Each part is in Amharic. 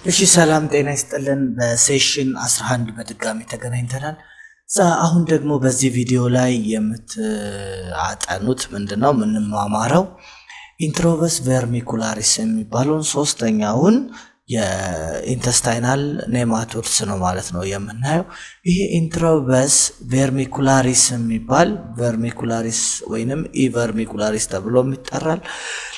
እሺ ሰላም ጤና ይስጥልን። በሴሽን 11 በድጋሚ ተገናኝተናል። አሁን ደግሞ በዚህ ቪዲዮ ላይ የምታጠኑት ምንድነው? የምንማማረው ኢንትሮቨስ ቨርሚኩላሪስ የሚባለውን ሶስተኛውን የኢንተስታይናል ኔማቶድስ ነው ማለት ነው የምናየው። ይሄ ኢንትሮቨስ ቨርሚኩላሪስ የሚባል ቨርሚኩላሪስ ወይንም ኢቨርሚኩላሪስ ተብሎ ይጠራል።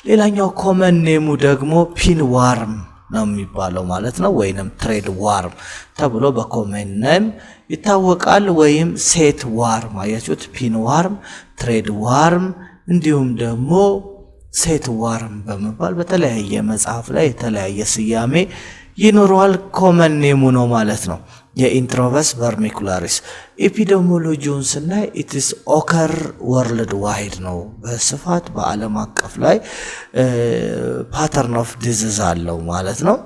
ሌላኛው ኮመን ኔሙ ደግሞ ፒን ዋርም ነው የሚባለው ማለት ነው፣ ወይንም ትሬድ ዋርም ተብሎ በኮመን ኔም ይታወቃል። ወይም ሴት ዋርም አያችሁት፣ ፒን ዋርም፣ ትሬድ ዋርም እንዲሁም ደግሞ ሴት ዋርም በመባል በተለያየ መጽሐፍ ላይ የተለያየ ስያሜ ይኖረዋል። ኮመን ኔሙ ነው ማለት ነው የኢንትሮቨስ ቨርሚኩላሪስ። ኤፒዴሚዮሎጂውን ስናይ ኢትስ ኦከር ወርልድ ዋይድ ነው፣ በስፋት በዓለም አቀፍ ላይ ፓተርን ኦፍ ዲዚዝ አለው ማለት ነው።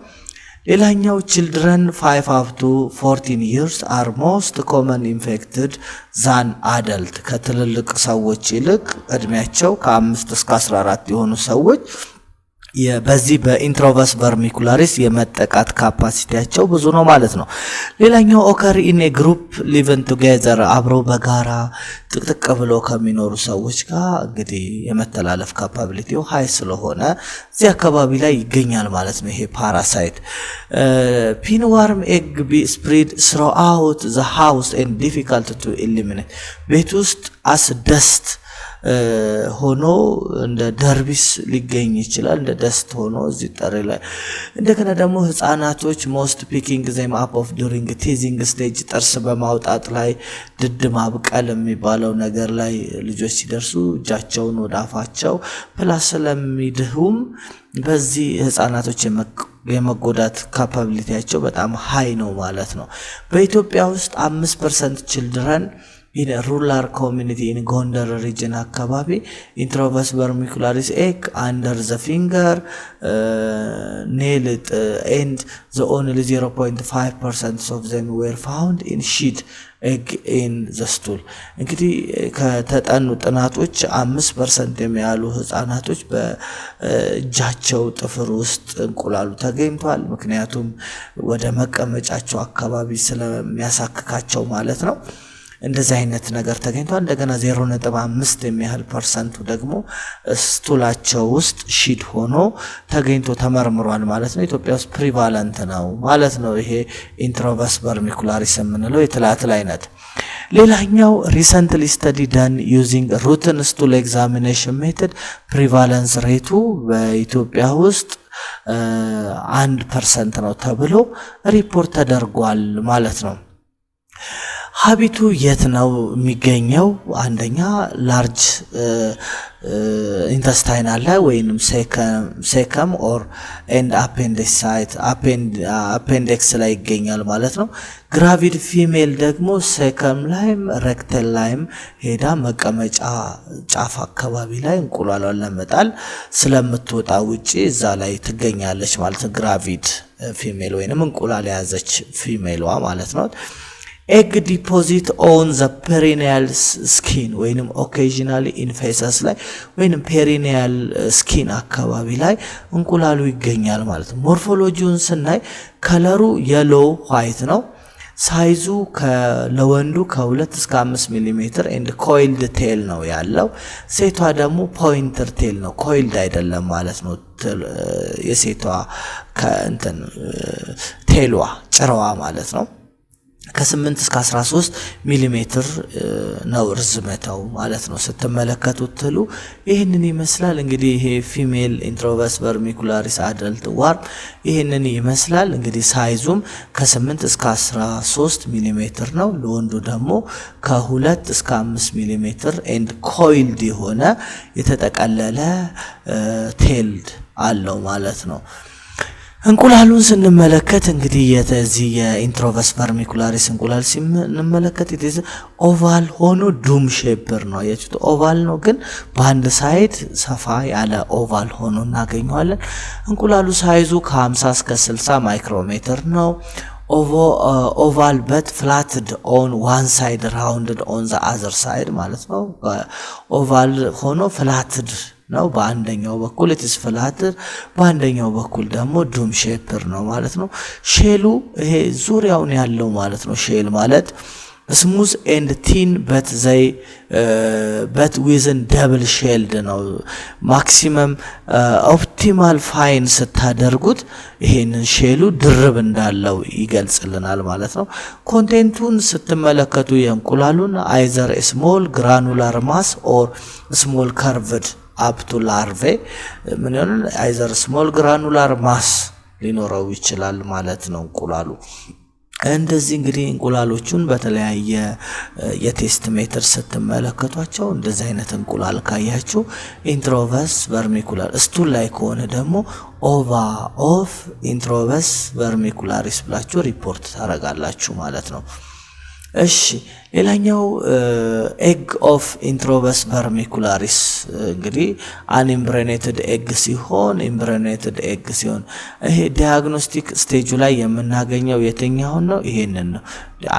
ሌላኛው ችልድረን 5 up to 14 years are most common infected than adult። ከትልልቅ ሰዎች ይልቅ እድሜያቸው ከ5 እስከ 14 የሆኑ ሰዎች በዚህ በኢንትሮቨስ ቨርሚኩላሪስ የመጠቃት ካፓሲቲያቸው ብዙ ነው ማለት ነው። ሌላኛው ኦከር ኢን ኤ ግሩፕ ሊቭን ቱጌዘር፣ አብረው በጋራ ጥቅጥቅ ብለው ከሚኖሩ ሰዎች ጋር እንግዲህ የመተላለፍ ካፓቢሊቲው ሃይ ስለሆነ እዚህ አካባቢ ላይ ይገኛል ማለት ነው። ይሄ ፓራሳይት ፒንዋርም ኤግ ቢ ስፕሪድ ስሮአውት ዘ ሃውስ ኤንድ ዲፊካልት ቱ ኢሊሚኔት፣ ቤት ውስጥ አስ ደስት ሆኖ እንደ ደርቢስ ሊገኝ ይችላል፣ እንደ ደስት ሆኖ እዚህ ጠሪ ላይ። እንደገና ደግሞ ህፃናቶች ሞስት ፒኪንግ ዜም አፕ ኦፍ ዱሪንግ ቲዚንግ ስቴጅ፣ ጥርስ በማውጣት ላይ ድድ ማብቀል የሚባለው ነገር ላይ ልጆች ሲደርሱ እጃቸውን ወደ አፋቸው ፕላስ ስለሚድሁም በዚህ ህፃናቶች የመጎዳት ካፓቢሊቲያቸው በጣም ሃይ ነው ማለት ነው። በኢትዮጵያ ውስጥ 5% ችልድረን in a rural community in Gondar region አካባቢ ኢንትሮቨስ ቨርሚኩላሪስ ኤግ under the finger nail and the only 0.5% of them were found in sheet egg in the stool። እንግዲህ ከተጠኑ ጥናቶች 5% የሚያሉ ህፃናቶች በእጃቸው ጥፍር ውስጥ እንቁላሉ ተገኝቷል። ምክንያቱም ወደ መቀመጫቸው አካባቢ ስለሚያሳክካቸው ማለት ነው። እንደዚህ አይነት ነገር ተገኝቷል። እንደገና 0.5 የሚያህል ፐርሰንቱ ደግሞ ስቱላቸው ውስጥ ሺድ ሆኖ ተገኝቶ ተመርምሯል ማለት ነው። ኢትዮጵያ ውስጥ ፕሪቫለንት ነው ማለት ነው ይሄ ኢንትሮቨስ ቨርሚኩላሪስ የምንለው የትላትል አይነት። ሌላኛው ሪሰንትሊ ስተዲ ዳን ዩዚንግ ሩትን ስቱል ኤግዛሚኔሽን ሜተድ ፕሪቫለንስ ሬቱ በኢትዮጵያ ውስጥ 1% ነው ተብሎ ሪፖርት ተደርጓል ማለት ነው። ሀቢቱ የት ነው የሚገኘው? አንደኛ ላርጅ ኢንተስታይናል ላይ ወይንም ሴከም ኦር ኤንድ አፔንዲክስ ላይ ይገኛል ማለት ነው። ግራቪድ ፊሜል ደግሞ ሴከም ላይም ሬክተል ላይም ሄዳ መቀመጫ ጫፍ አካባቢ ላይ እንቁላሏን ለመጣል ስለምትወጣ ውጪ እዛ ላይ ትገኛለች ማለት ነው። ግራቪድ ፊሜል ወይንም እንቁላል የያዘች ፊሜሏ ማለት ነው። ኤግ ዲፖዚት ኦን ዘ ፔሪኒያል ስኪን ወይንም ኦኬዥናሊ ኢንፌሰስ ላይ ወይንም ፔሪኒያል ስኪን አካባቢ ላይ እንቁላሉ ይገኛል ማለት ነው። ሞርፎሎጂውን ስናይ ከለሩ የሎ ዋይት ነው። ሳይዙ ለወንዱ ከ2 እስከ 5 ሚሊሜትር ኤንድ ኮይልድ ቴል ነው ያለው። ሴቷ ደግሞ ፖይንተር ቴል ነው፣ ኮይልድ አይደለም ማለት ነው። የሴቷ ከእንትን ቴሏ ጭራዋ ማለት ነው ከ8 እስከ 13 ሚሊሜትር ነው ርዝመታው ማለት ነው። ስትመለከቱት ትሉ ይህንን ይመስላል። እንግዲህ ይሄ ፊሜል ኢንትሮቨስ ቨርሚኩላሪስ አደልት ዋርም ይህንን ይመስላል። እንግዲህ ሳይዙም ከ8 እስከ 13 ሚሊሜትር ነው። ለወንዱ ደግሞ ከ2 እስከ 5 ሚሊሜትር ኤንድ ኮይልድ የሆነ የተጠቀለለ ቴልድ አለው ማለት ነው። እንቁላሉን ስንመለከት እንግዲህ የዚህ የኢንትሮቨስ ቨርሚኩላሪስ እንቁላል ስንመለከት ኢትዝ ኦቫል ሆኖ ዱም ሼፕር ነው። ያቺው ኦቫል ነው ግን በአንድ ሳይድ ሰፋ ያለ ኦቫል ሆኖ እናገኘዋለን። እንቁላሉ ሳይዙ ከ50 እስከ 60 ማይክሮሜትር ነው። oval but flattened on one side, rounded on the other side ማለት ነው። ኦቫል ሆኖ ፍላትድ ነው። በአንደኛው በኩል ኢትስ ፍላትር፣ በአንደኛው በኩል ደግሞ ዱም ሼፕር ነው ማለት ነው። ሼሉ ይሄ ዙሪያውን ያለው ማለት ነው። ሼል ማለት ስሙዝ ኤንድ ቲን በት ዊዝን ደብል ሼልድ ነው። ማክሲመም ኦፕቲማል ፋይን ስታደርጉት ይሄንን ሼሉ ድርብ እንዳለው ይገልጽልናል ማለት ነው። ኮንቴንቱን ስትመለከቱ የእንቁላሉን አይዘር ስሞል ግራኑላር ማስ ኦር ስሞል ከርቭድ አፕ ቱ ላርቬ ምን ይሆናል? አይዘር ስሞል ግራኑላር ማስ ሊኖረው ይችላል ማለት ነው እንቁላሉ። እንደዚህ እንግዲህ እንቁላሎቹን በተለያየ የቴስት ሜትር ስትመለከቷቸው እንደዚህ አይነት እንቁላል ካያችሁ ኢንትሮቨስ ቨርሚኩላር ስቱል ላይ ከሆነ ደግሞ ኦቫ ኦፍ ኢንትሮቨስ ቨርሚኩላሪስ ብላችሁ ሪፖርት ታረጋላችሁ ማለት ነው። እሺ ሌላኛው ኤግ ኦፍ ኢንትሮቨስ ቨርሚኩላሪስ እንግዲህ አንኢምብሬኔትድ ኤግ ሲሆን ኢምብሬኔትድ ኤግ ሲሆን ይሄ ዲያግኖስቲክ ስቴጁ ላይ የምናገኘው የትኛውን ነው? ይሄንን ነው።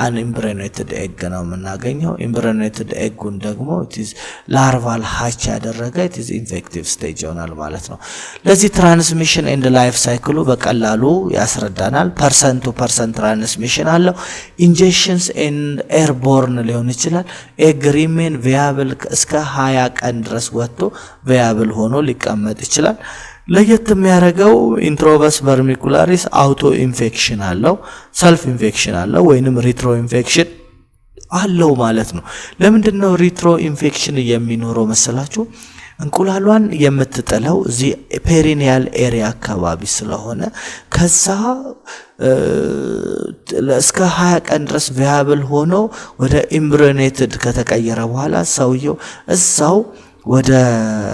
አንኢምብሬኔትድ ኤግ ነው የምናገኘው። ኢምብሬኔትድ ኤጉን ደግሞ ኢትዝ ላርቫል ሃች ያደረገ ኢትዝ ኢንፌክቲቭ ስቴጅ ይሆናል ማለት ነው። ለዚህ ትራንስሚሽን ኤንድ ላይፍ ሳይክሉ በቀላሉ ያስረዳናል። ፐርሰንት ቱ ፐርሰንት ትራንስሚሽን አለው። ኢንጀክሽንስ ኤንድ ኤርቦርን ሊሆን ይችላል። ኤግ ሪሜን ቪያብል እስከ 20 ቀን ድረስ ወጥቶ ቪያብል ሆኖ ሊቀመጥ ይችላል። ለየት የሚያደርገው ኢንትሮቨስ ቨርሚኩላሪስ አውቶ ኢንፌክሽን አለው፣ ሰልፍ ኢንፌክሽን አለው ወይንም ሪትሮ ኢንፌክሽን አለው ማለት ነው። ለምንድነው ሪትሮ ኢንፌክሽን የሚኖረው መሰላችሁ? እንቁላሏን የምትጥለው እዚህ ፔሪኒያል ኤሪያ አካባቢ ስለሆነ ከዛ እስከ 20 ቀን ድረስ ቪያብል ሆኖ ወደ ኢምብሬኔትድ ከተቀየረ በኋላ ሰውየው እዛው ወደ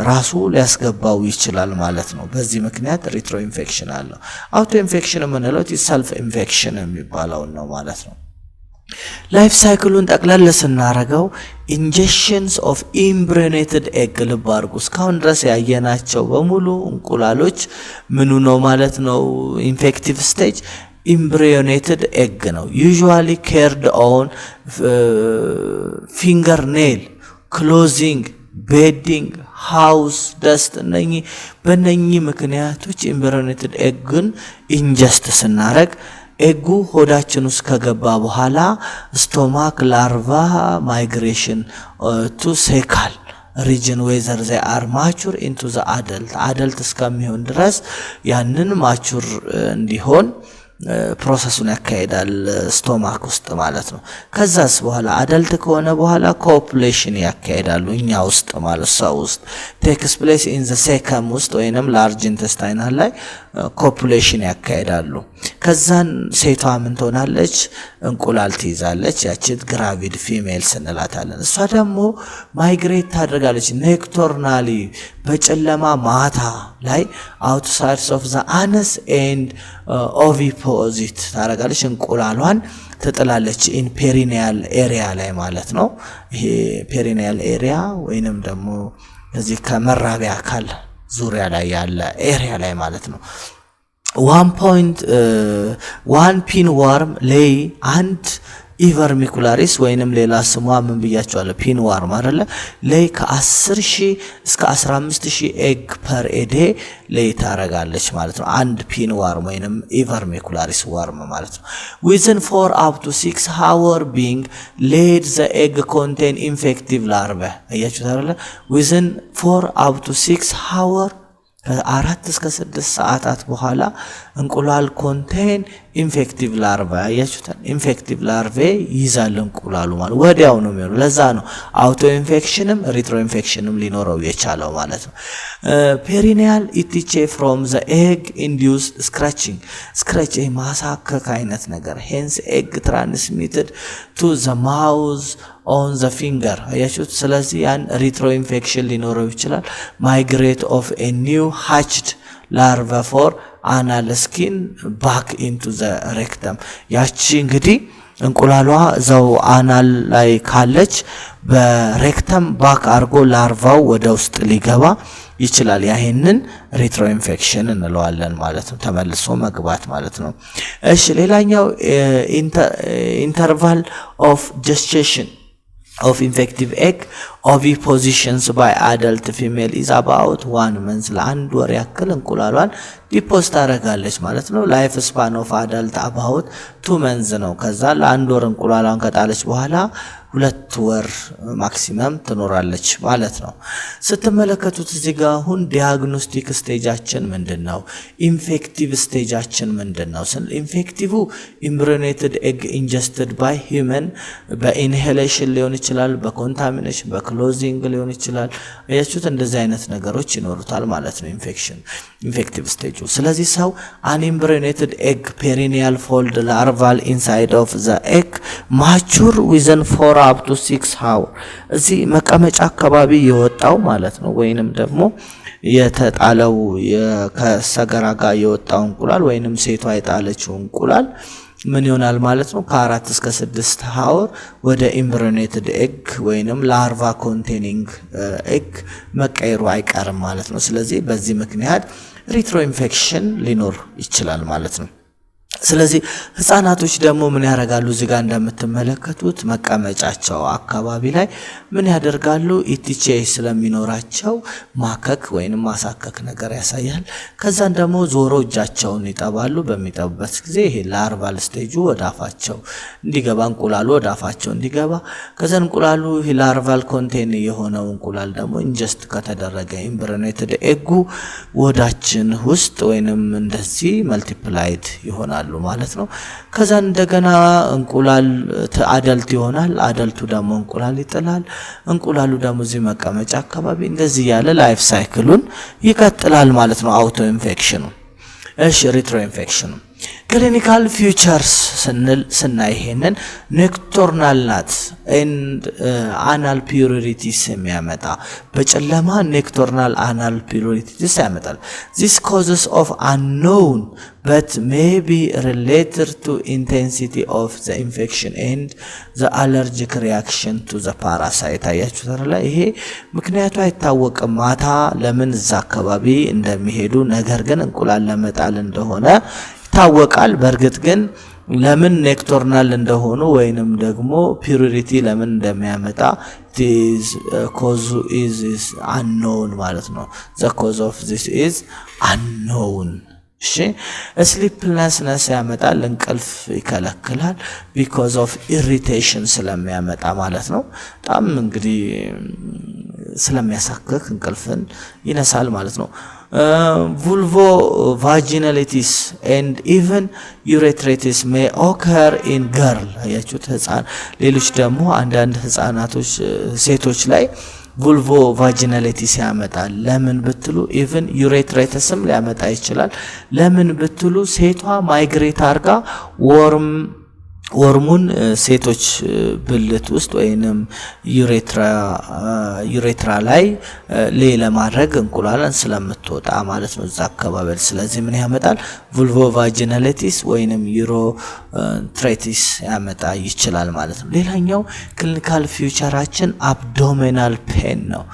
ራሱ ሊያስገባው ይችላል ማለት ነው። በዚህ ምክንያት ሪትሮ ኢንፌክሽን አለው። አውቶ ኢንፌክሽን የምንለው ሰልፍ ኢንፌክሽን የሚባለው ነው ማለት ነው። ላይፍ ሳይክሉን ጠቅለል ስናረገው ኢንጀክሽንስ ኦፍ ኢምብሬኔትድ ኤግ ልብ አድርጉ። እስካሁን ድረስ ያየናቸው በሙሉ እንቁላሎች ምኑ ነው ማለት ነው? ኢንፌክቲቭ ስቴጅ ኢምብሪዮኔትድ ኤግ ነው። ዩዥዋሊ ኬርድ ኦን ፊንገር ኔል ክሎዚንግ ቤዲንግ ሃውስ ደስት በእነኚህ ምክንያቶች ኢምብሪዮኔትድ ኤግን ኢንጀስት ስናረግ ኤጉ ሆዳችን ውስጥ ከገባ በኋላ ስቶማክ ላርቫ ማይግሬሽን ቱ ሴካል ሪጅን ዌዘር ዘ አር ማቹር ኢንቱ ዘ አደልት እስከሚሆን ድረስ ያንን ማቹር እንዲሆን ፕሮሰሱን ያካሄዳል ስቶማክ ውስጥ ማለት ነው። ከዛስ በኋላ አደልት ከሆነ በኋላ ኮፑሌሽን ያካሄዳሉ እኛ ውስጥ ማለት ሰው ውስጥ ቴክስ ፕሌስ ኢን ዘ ሴከም ውስጥ ወይንም ላርጅ ኢንተስታይናል ላይ ኮፑሌሽን ያካሄዳሉ። ከዛን ሴቷ ምን ትሆናለች? እንቁላል ትይዛለች። ያቺ ግራቪድ ፊሜል ስንላታለን። እሷ ደግሞ ማይግሬት ታደርጋለች ኔክቶርናሊ በጨለማ ማታ ላይ አውትሳይድስ ኦፍ ዘ አነስ ኤንድ ኦቪፖዚት ታደርጋለች። እንቁላሏን ትጥላለች ኢን ፔሪኒያል ኤሪያ ላይ ማለት ነው። ይሄ ፔሪኒያል ኤሪያ ወይንም ደግሞ እዚህ ከመራቢያ አካል ዙሪያ ላይ ያለ ኤሪያ ላይ ማለት ነው። 1 ፒን ዋርም ሌይ አንድ ኢቨርሚኩላሪስ ወይንም ሌላ ስሟ ምን ብያቸዋለሁ? ፒን ዋርም አይደለ? ሌይ ከ10,000 እስከ 15,000 ኤግ ፐር ኤዴ ሌይ ታረጋለች ማለት ነው። አንድ ፒን ዋርም ወይንም ኢቨርሚኩላሪስ ዋርም ማለት ነው። ዊዝን 4 up to 6 hour being laid the egg contain infective larvae አያችሁት አይደለ? ዊዝን 4 up to 6 hour ከ4 እስከ 6 ሰዓታት በኋላ እንቁላል ኮንቴን ኢንፌክቲቭ ላርቫ አያችሁት። ኢንፌክቲቭ ላርቫ ይዛል እንቁላሉ ማለት ወዲያው ነው የሚሆነው። ለዛ ነው አውቶ ኢንፌክሽንም ሪትሮ ኢንፌክሽንም ሊኖረው የቻለው ማለት ነው። ፔሪኒያል ኢቲቼ ፍሮም ዘ ኤግ ኢንዲዩስድ ስክራቺንግ ስክራች ማሳከክ አይነት ነገር ሄንስ ኤግ ትራንስሚትድ ቱ ዘ ማውዝ ኦን ዘ ፊንገር አያችሁት። ስለዚህ ያን ሪትሮ ኢንፌክሽን ሊኖረው ይችላል። ማይግሬት ኦፍ ኤ ኒው ሃችድ ላርቫ ፎር አናል ስኪን ባክ ኢንቱ ዘ ሬክተም ያቺ እንግዲህ እንቁላሏ እዛው አናል ላይ ካለች በሬክተም ባክ አርጎ ላርቫው ወደ ውስጥ ሊገባ ይችላል። ያሄንን ሪትሮ ኢንፌክሽን እንለዋለን ማለት ነው። ተመልሶ መግባት ማለት ነው። እሺ ሌላኛው ኢንተርቫል ኦፍ ጀስቴሽን of infective egg ovipositions by adult female is about 1 month ለአንድ ወር ያክል እንቁላሏን ዲፖዝ ታደርጋለች ማለት ነው። ላይፍ ስፓን ኦፍ አዳልት about 2 months ነው። ከዛ ለአንድ ወር እንቁላሏን ከጣለች በኋላ 2 ወር ማክሲመም ትኖራለች ማለት ነው። ስትመለከቱት እዚህ ጋር አሁን ዲያግኖስቲክ ስቴጃችን ምንድነው? ኢንፌክቲቭ ስቴጃችን ምንድነው? ኢንፌክቲቭ ኢምብሪዮኔትድ ኤግ ኢንጀስትድ ባይ ሂውመን በኢንሄሌሽን ሊሆን ይችላል፣ በኮንታሚኔሽን በክሎዚንግ ሊሆን ይችላል። አያችሁት? እንደዚህ አይነት ነገሮች ይኖሩታል ማለት ነው ኢንፌክቲቭ ስቴጁ። ስለዚህ ሰው አን ኢምብሪዮኔትድ ኤግ ፔሪኒያል ፎልድ ላርቫል ኢንሳይድ ኦፍ ዘ ኤግ ማቹር ዊዝን 4 up to 6 hours እዚህ መቀመጫ አካባቢ የወጣው ማለት ነው ወይንም ደግሞ የተጣለው ከሰገራ ጋር የወጣው እንቁላል ወይንም ሴቷ የጣለችው እንቁላል ምን ይሆናል ማለት ነው? ከ4 እስከ 6 hours ወደ ኢምብሪዮኔትድ ኤግ ወይንም ላርቫ ኮንቴኒንግ ኤግ መቀየሩ አይቀርም ማለት ነው። ስለዚህ በዚህ ምክንያት ሪትሮ ኢንፌክሽን ሊኖር ይችላል ማለት ነው። ስለዚህ ህፃናቶች ደግሞ ምን ያደርጋሉ? እዚህ ጋር እንደምትመለከቱት መቀመጫቸው አካባቢ ላይ ምን ያደርጋሉ? ኢቲቼ ስለሚኖራቸው ማከክ ወይንም ማሳከክ ነገር ያሳያል። ከዛን ደግሞ ዞሮ እጃቸውን ይጠባሉ። በሚጠቡበት ጊዜ ይሄ ላርቫል ስቴጁ ወደ አፋቸው እንዲገባ እንቁላሉ ወደ አፋቸው እንዲገባ ከዛን እንቁላሉ ይሄ ላርቫል ኮንቴን የሆነው እንቁላል ደግሞ ኢንጀስት ከተደረገ ኢምብሪዮኔትድ ኤጉ ወዳችን ውስጥ ወይንም እንደዚህ መልቲፕላይድ ይሆናል ማለት ነው። ከዛ እንደገና እንቁላል አዳልት ይሆናል። አዳልቱ ደግሞ እንቁላል ይጥላል። እንቁላሉ ደግሞ እዚህ መቀመጫ አካባቢ እንደዚህ ያለ ላይፍ ሳይክሉን ይቀጥላል ማለት ነው። አውቶ ኢንፌክሽኑ እሺ፣ ሪትሮ ኢንፌክሽኑ ክሊኒካል ፊቸርስ ስናይ ይሄንን ኔክቶርናል ናት ኤንድ አናል ፒዩሪቲስ የሚያመጣ በጨለማ ኔክቶርናል አናል ፒዩሪቲስ ያመጣል። this causes of unknown but may be related to intensity of the infection and the allergic reaction to the parasite አያችሁ ተረላ ይሄ ምክንያቱ አይታወቅም። ማታ ለምን እዛ አካባቢ እንደሚሄዱ ነገር ግን እንቁላል ለመጣል እንደሆነ ታወቃል። በርግጥ ግን ለምን ኔክቶርናል እንደሆኑ ወይንም ደግሞ ፒዩሪቲ ለምን እንደሚያመጣ this cause is unknown ማለት ነው። the cause of this is unknown እሺ sleeplessness ያመጣል፣ እንቅልፍ ይከለክላል because of irritation ስለሚያመጣ ማለት ነው። በጣም እንግዲህ ስለሚያሳክክ እንቅልፍን ይነሳል ማለት ነው። vulvovaginitis and even urethritis may occur in girl አያችሁት ህፃን ሌሎች ደግሞ አንዳንድ ህፃናቶች ሴቶች ላይ vulvovaginitis ያመጣል። ለምን ብትሉ even urethritisም ሊያመጣ ይችላል። ለምን ብትሉ ሴቷ ማይግሬት አርጋ ወርሙን ሴቶች ብልት ውስጥ ወይንም ዩሬትራ ላይ ለማድረግ እንቁላልን ስለምትወጣ ማለት ነው እዛ አካባቢ። ስለዚህ ምን ያመጣል? vulvovaginitis ወይንም urethritis ያመጣ ይችላል ማለት ነው። ሌላኛው ክሊኒካል ፊቸራችን abdominal pain ነው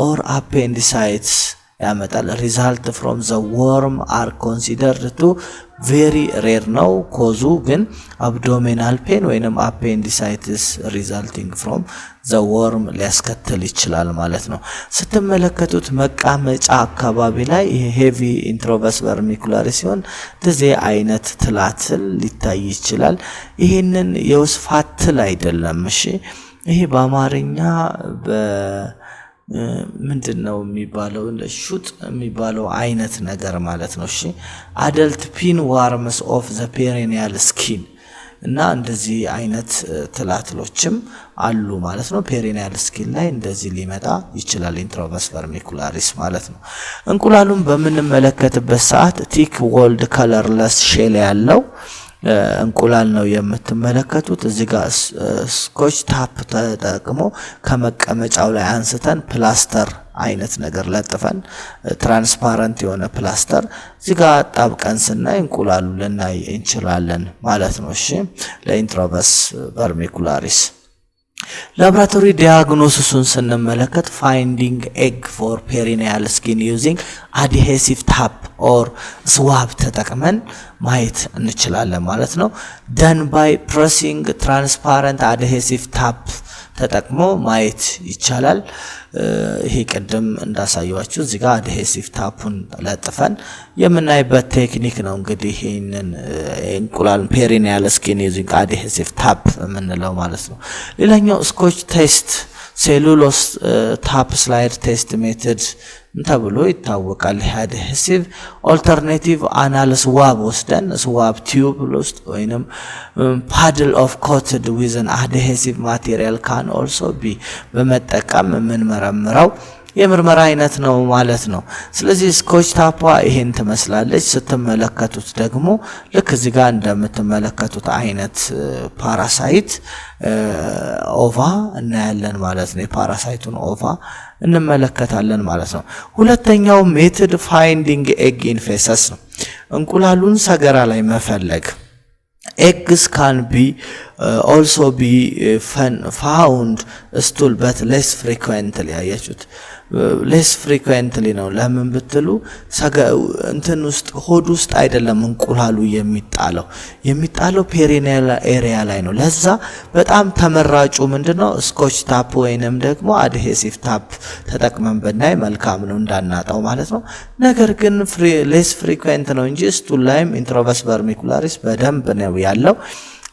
or appendicitis ያመጣል። result from the worm are considered to very rare ነው። ኮዙ ግን abdominal pain ወይንም appendicitis resulting from the worm ሊያስከትል ይችላል ማለት ነው። ስትመለከቱት መቀመጫ አካባቢ ላይ heavy introvus vermicularis ሲሆን እንደዚህ አይነት ትላትል ሊታይ ይችላል። ይሄንን የወስፋት ትል አይደለም። እሺ ይሄ በአማርኛ ምንድነው የሚባለው? ለሹጥ የሚባለው አይነት ነገር ማለት ነው። እሺ adult pinworms of the perineal skin እና እንደዚህ አይነት ትላትሎችም አሉ ማለት ነው። ፔሪኒያል ስኪን ላይ እንደዚህ ሊመጣ ይችላል ኢንትሮቨስ ቨርሚኩላሪስ ማለት ነው። እንቁላሉን በምንመለከትበት ሰዓት ቲክ ወልድ ከለርለስ ሼል ያለው እንቁላል ነው የምትመለከቱት። እዚህ ጋር ስኮች ታፕ ተጠቅሞ ከመቀመጫው ላይ አንስተን ፕላስተር አይነት ነገር ለጥፈን ትራንስፓረንት የሆነ ፕላስተር እዚህ ጋር ጣብቀን ስናይ እንቁላሉ ልናይ እንችላለን ማለት ነው። እሺ ለኢንትሮቨስ ቨርሚኩላሪስ ላብራቶሪ ዲያግኖሲሱን ስንመለከት ፋይንዲንግ ኤግ ፎር ፔሪኒያል ስኪን ዩዚንግ አድሄሲቭ ታፕ ኦር ስዋብ ተጠቅመን ማየት እንችላለን ማለት ነው። ደን ባይ ፕሬሲንግ ትራንስፓረንት አድሄሲቭ ታፕ ተጠቅሞ ማየት ይቻላል። ይሄ ቅድም እንዳሳየዋችሁ እዚህ ጋር አድሄሲቭ ታፑን ለጥፈን የምናይበት ቴክኒክ ነው። እንግዲህ ይሄንን እንቁላል ፔሪኒያል ስኪን ዩዚንግ አድሄሲቭ ታፕ የምንለው ማለት ነው። ሌላኛው ስኮች ቴስት ሴሉሎስ ታፕ ስላይድ ቴስት ሜቶድ ተብሎ ይታወቃል። አድሄሲቭ ኦልተርኔቲቭ አናልስ ዋብ ወስደን ስዋብ ቲዩብ ውስጥ ወይንም ፓድል ኦፍ ኮትድ ዊዝን አድሄሲቭ ማቴሪያል ካን ኦልሶ ቢ በመጠቀም የምንመረምረው የምርመራ አይነት ነው ማለት ነው። ስለዚህ ስኮች ታፓ ይሄን ትመስላለች። ስትመለከቱት ደግሞ ልክ እዚህ ጋር እንደምትመለከቱት አይነት ፓራሳይት ኦቫ እናያለን ማለት ነው። የፓራሳይቱን ኦቫ እንመለከታለን ማለት ነው። ሁለተኛው ሜትድ ፋይንዲንግ ኤግ ኢን ፌሰስ ነው። እንቁላሉን ሰገራ ላይ መፈለግ eggs can be also be found stool but less frequently ያያችሁት less frequently ነው። ለምን ብትሉ እንትን ውስጥ ሆድ ውስጥ አይደለም እንቁላሉ የሚጣለው ፔሪኒያል ኤሪያ ላይ ነው። ለዛ በጣም ተመራጩ ምንድነው ስኮች ታፕ ወይንም ደግሞ አድሄሲቭ ታፕ ተጠቅመን ብናይ መልካም ነው እንዳናጣው ማለት ነው። ነገር ግን less frequent ነው እንጂ ስቱል ላይም ኢንትሮቨስ ቨርሚኩላሪስ በደንብ ነው ያለው።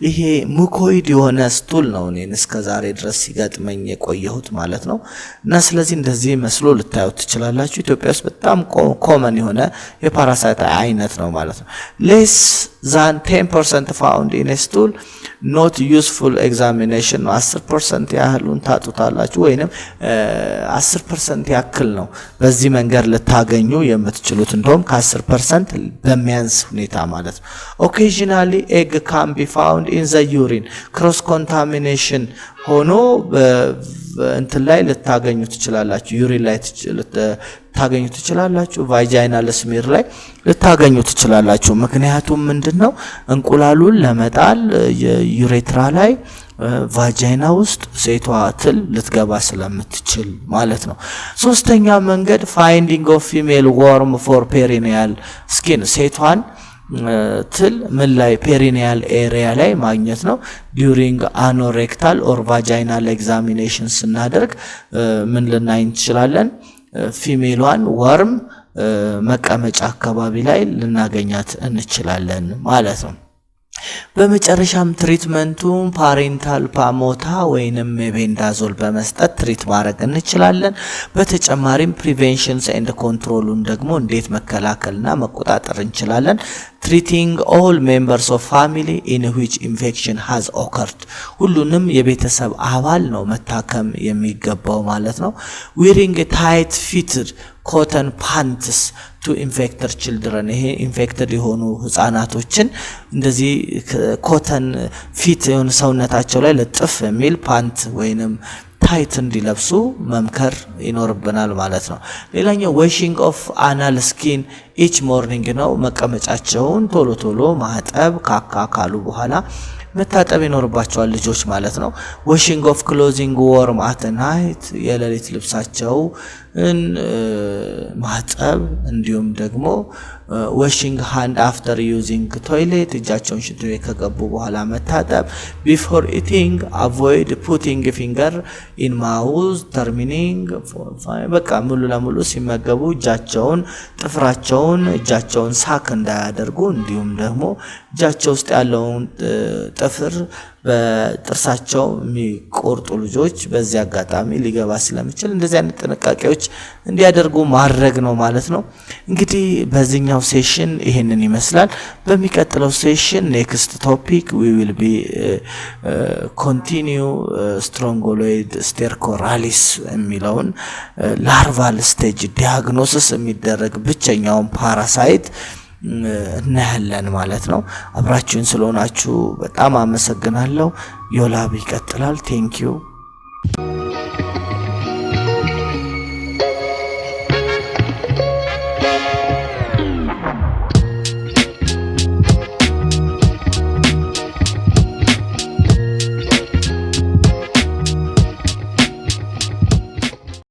ይሄ ሙኮይድ የሆነ ስቱል ነው እኔን እስከዛሬ ድረስ ሲገጥመኝ የቆየሁት ማለት ነው። እና ስለዚህ እንደዚህ መስሎ ልታዩት ትችላላችሁ። ኢትዮጵያ ውስጥ በጣም ኮመን የሆነ የፓራሳይት አይነት ነው ማለት ነው። less than 10% found in a stool not useful examination 10% ያህሉን ታጡታላችሁ ወይንም 10% ያክል ነው በዚህ መንገድ ልታገኙ የምትችሉት እንደውም ከ10% በሚያንስ ሁኔታ ማለት ነው። occasionally egg can be found in the urine cross contamination ሆኖ እንትን ላይ ልታገኙ ትችላላችሁ። ዩሪን ላይ ልታገኙ ትችላላችሁ። ቫጂናል ስሚር ላይ ልታገኙ ትችላላችሁ። ምክንያቱም ምንድነው እንቁላሉን ለመጣል የዩሬትራ ላይ ቫጂና ውስጥ ሴቷ ትል ልትገባ ስለምትችል ማለት ነው። ሶስተኛ መንገድ ፋይንዲንግ ኦፍ ፊሜል ወርም ፎር ፔሪኒያል ስኪን ሴቷን ትል ምን ላይ ፔሪኒያል ኤሪያ ላይ ማግኘት ነው። ዱሪንግ አኖሬክታል ኦር ቫጂናል ኤግዛሚኔሽን ስናደርግ ምን ልናይ እንችላለን? ፊሜሏን ወርም መቀመጫ አካባቢ ላይ ልናገኛት እንችላለን ማለት ነው። በመጨረሻም ትሪትመንቱን ፓሬንታል ፓሞታ ወይንም ሜቤንዳዞል በመስጠት ትሪት ማድረግ እንችላለን። በተጨማሪም ፕሪቬንሽንስ ኤንድ ኮንትሮሉን ደግሞ እንዴት መከላከልና መቆጣጠር እንችላለን። treating all members of family in which infection has occurred ሁሉንም የቤተሰብ አባል ነው መታከም የሚገባው ማለት ነው። wearing a tight fitted cotton pants to infected children ይሄ ኢንፌክትድ የሆኑ ህፃናቶችን እንደዚህ ኮተን ፊት የሆነ ሰውነታቸው ላይ ለጥፍ የሚል ፓንት ወይንም ታይት እንዲለብሱ መምከር ይኖርብናል ማለት ነው። ሌላኛው washing of anal skin each morning ነው። መቀመጫቸውን ቶሎ ቶሎ ማጠብ ካካ ካሉ በኋላ መታጠብ ይኖርባቸዋል ልጆች ማለት ነው። washing of clothing warm at night የሌሊት ልብሳቸው ማጠብ እንዲሁም ደግሞ washing hand after using toilet እጃቸውን ሽንት ቤት ከገቡ በኋላ መታጠብ before eating avoid putting finger in mouth terminating በቃ ሙሉ ለሙሉ ሲመገቡ እጃቸውን ጥፍራቸውን እጃቸውን ሳክ እንዳያደርጉ እንዲሁም ደግሞ እጃቸው ውስጥ ያለውን ጥፍር በጥርሳቸው የሚቆርጡ ልጆች በዚህ አጋጣሚ ሊገባ ስለሚችል እንደዚህ አይነት ጥንቃቄዎች እንዲያደርጉ ማድረግ ነው ማለት ነው። እንግዲህ በዚህኛው ሴሽን ይሄንን ይመስላል። በሚቀጥለው ሴሽን ኔክስት ቶፒክ we will be continue strongyloid stercoralis የሚለውን ላርቫል ስቴጅ ዲያግኖሲስ የሚደረግ ብቸኛውን ፓራሳይት እናያለን ማለት ነው። አብራችሁን ስለሆናችሁ በጣም አመሰግናለሁ። ዮላብ ይቀጥላል። ቴንክ ዩ